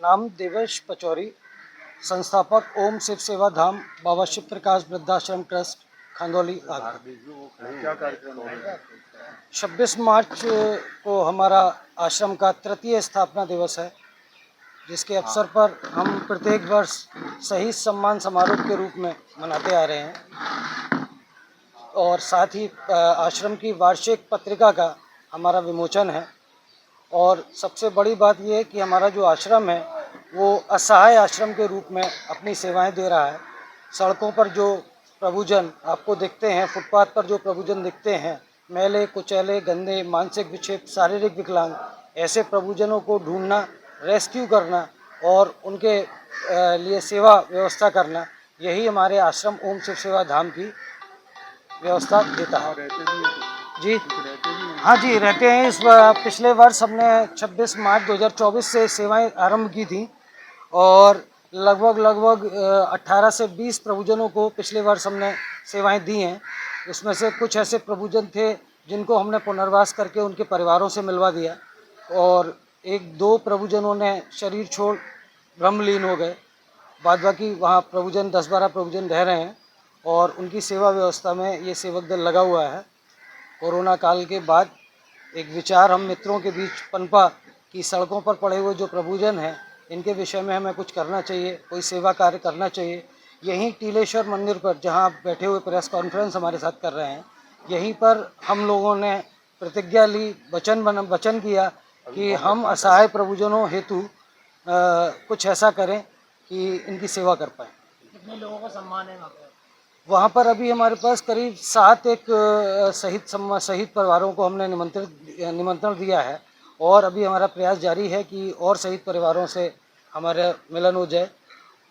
नाम देवेश पचौरी, संस्थापक ओम शिव सेवा धाम बाबा शिव प्रकाश वृद्धाश्रम ट्रस्ट, खंदौली आगरा। क्या कार्यक्रम है? 26 मार्च को हमारा आश्रम का तृतीय स्थापना दिवस है, जिसके अवसर पर हम प्रत्येक वर्ष शहीद सम्मान समारोह के रूप में मनाते आ रहे हैं और साथ ही आश्रम की वार्षिक पत्रिका का हमारा विमोचन है। और सबसे बड़ी बात यह है कि हमारा जो आश्रम है वो असहाय आश्रम के रूप में अपनी सेवाएं दे रहा है। सड़कों पर जो प्रभुजन आपको दिखते हैं, फुटपाथ पर जो प्रभुजन दिखते हैं, मैले कुचैले, गंदे, मानसिक विक्षेप, शारीरिक विकलांग, ऐसे प्रभुजनों को ढूंढना, रेस्क्यू करना और उनके लिए सेवा व्यवस्था करना, यही हमारे आश्रम ओम शिव सेवा धाम की व्यवस्था देता है। जी हाँ जी, रहते हैं। इस पिछले वर्ष हमने 26 मार्च 2024 से सेवाएं आरंभ की थी और लगभग 18 से 20 प्रभुजनों को पिछले वर्ष हमने सेवाएं दी हैं। उसमें से कुछ ऐसे प्रभुजन थे जिनको हमने पुनर्वास करके उनके परिवारों से मिलवा दिया और 1-2 प्रभुजनों ने शरीर छोड़ ब्रह्मलीन हो गए। बाद बाकी वहाँ प्रभुजन 10-12 प्रभुजन रह रहे हैं और उनकी सेवा व्यवस्था में ये सेवक दल लगा हुआ है। कोरोना काल के बाद एक विचार हम मित्रों के बीच पनपा कि सड़कों पर पड़े हुए जो प्रभुजन हैं, इनके विषय में हमें कुछ करना चाहिए, कोई सेवा कार्य करना चाहिए। यहीं टीलेश्वर मंदिर पर, जहां आप बैठे हुए प्रेस कॉन्फ्रेंस हमारे साथ कर रहे हैं, यहीं पर हम लोगों ने प्रतिज्ञा ली, वचन किया कि हम असहाय प्रभुजनों हेतु कुछ ऐसा करें कि इनकी सेवा कर पाएँ। कितने लोगों का सम्मान है वहाँ पर? अभी हमारे पास करीब 7 शहीद परिवारों को हमने निमंत्रण दिया है और अभी हमारा प्रयास जारी है कि और शहीद परिवारों से हमारा मिलन हो जाए।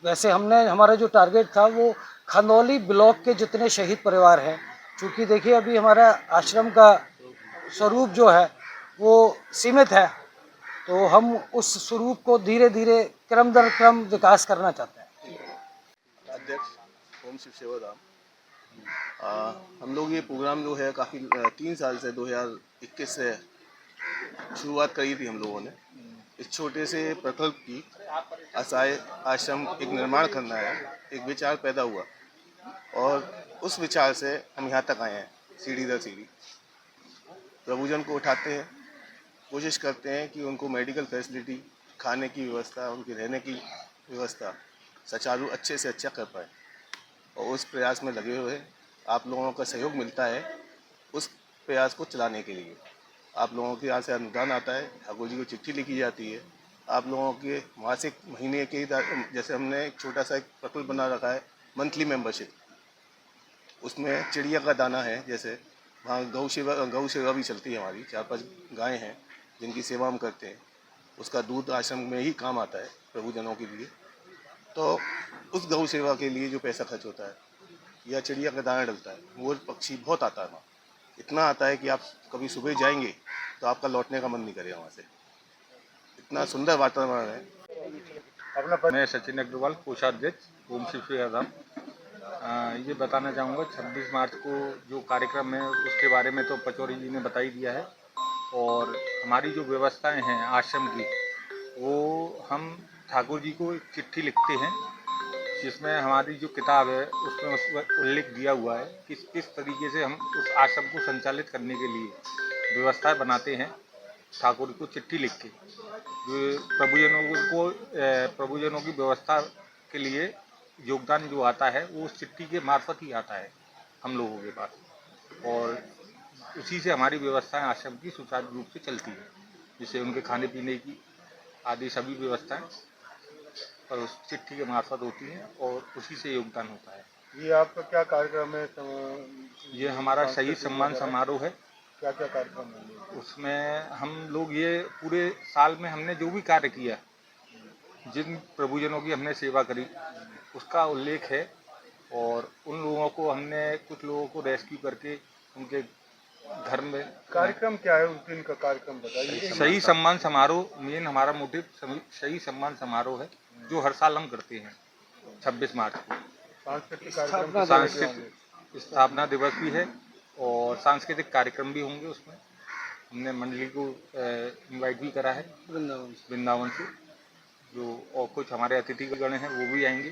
वैसे हमारा जो टारगेट था वो खंदौली ब्लॉक के जितने शहीद परिवार हैं, क्योंकि देखिए अभी हमारा आश्रम का स्वरूप जो है वो सीमित है, तो हम उस स्वरूप को धीरे धीरे क्रम दर क्रम विकास करना चाहते हैं। अध्यक्ष ओम शिव सेवा धाम, हम लोग ये प्रोग्राम जो है काफ़ी 3 साल से 2021 से शुरुआत करी थी हम लोगों ने। इस छोटे से प्रकल्प की असहाय आश्रम एक निर्माण करना है, एक विचार पैदा हुआ और उस विचार से हम यहाँ तक आए हैं। सीढ़ी दर सीढ़ी प्रभुजन को उठाते हैं, कोशिश करते हैं कि उनको मेडिकल फैसिलिटी, खाने की व्यवस्था, उनके रहने की व्यवस्था सुचारू अच्छे से अच्छा कर पाए और उस प्रयास में लगे हुए आप लोगों का सहयोग मिलता है उस प्रयास को चलाने के लिए। आप लोगों के यहाँ से अनुदान आता है, ठाकुर जी को चिट्ठी लिखी जाती है। आप लोगों के मासिक महीने के जैसे हमने एक छोटा सा एक प्रकल्प बना रखा है, मंथली मेंबरशिप, उसमें चिड़िया का दाना है। जैसे वहाँ गौ सेवा भी चलती है हमारी, 4-5 गायें हैं जिनकी सेवा हम करते हैं। उसका दूध आश्रम में ही काम आता है प्रभुजनों के लिए। तो उस गौ सेवा के लिए जो पैसा खर्च होता है या चिड़िया का दाना डलता है, वो पक्षी बहुत आता है वहाँ, इतना आता है कि आप कभी सुबह जाएंगे तो आपका लौटने का मन नहीं करेगा वहाँ से, इतना सुंदर वातावरण है। मैं सचिन अग्रवाल, कोषाध्यक्ष ओम शिव सेवा धाम। ये बताना चाहूँगा 26 मार्च को जो कार्यक्रम है उसके बारे में तो पचौरी जी ने बता ही दिया है। और हमारी जो व्यवस्थाएं हैं आश्रम की, वो हम ठाकुर जी को एक चिट्ठी लिखते हैं जिसमें हमारी जो किताब है उसमें उल्लेख दिया हुआ है कि किस तरीके से हम उस आश्रम को संचालित करने के लिए व्यवस्थाएं बनाते हैं। ठाकुर को चिट्ठी लिख के जो प्रभुजनों की व्यवस्था के लिए योगदान जो आता है वो उस चिट्ठी के मार्फत ही आता है हम लोगों के पास, और उसी से हमारी व्यवस्थाएं आश्रम की सुचारू रूप से चलती है, जिससे उनके खाने पीने की आदि सभी व्यवस्थाएं और उस चिट्ठी के मार्फत होती हैं और उसी से योगदान होता है। ये आपका क्या कार्यक्रम है? ये हमारा शहीद सम्मान समारोह है। क्या क्या कार्यक्रम है उसमें? हम लोग ये पूरे साल में हमने जो भी कार्य किया, जिन प्रभुजनों की हमने सेवा करी, उसका उल्लेख है। और उन लोगों को हमने, कुछ लोगों को रेस्क्यू करके उनके घर में। कार्यक्रम क्या है उस दिन का? कार्यक्रम बताइए। शहीद सम्मान समारोह मेन हमारा मोटिव शहीद सम्मान समारोह है, जो हर साल हम करते हैं 26 मार्च को। सांस्कृतिक कार्यक्रम, सांस्कृतिक स्थापना दिवस भी है और सांस्कृतिक कार्यक्रम भी होंगे। उसमें हमने मंडली को इनवाइट भी करा है वृंदावन से। जो और कुछ हमारे अतिथिगण हैं वो भी आएंगे।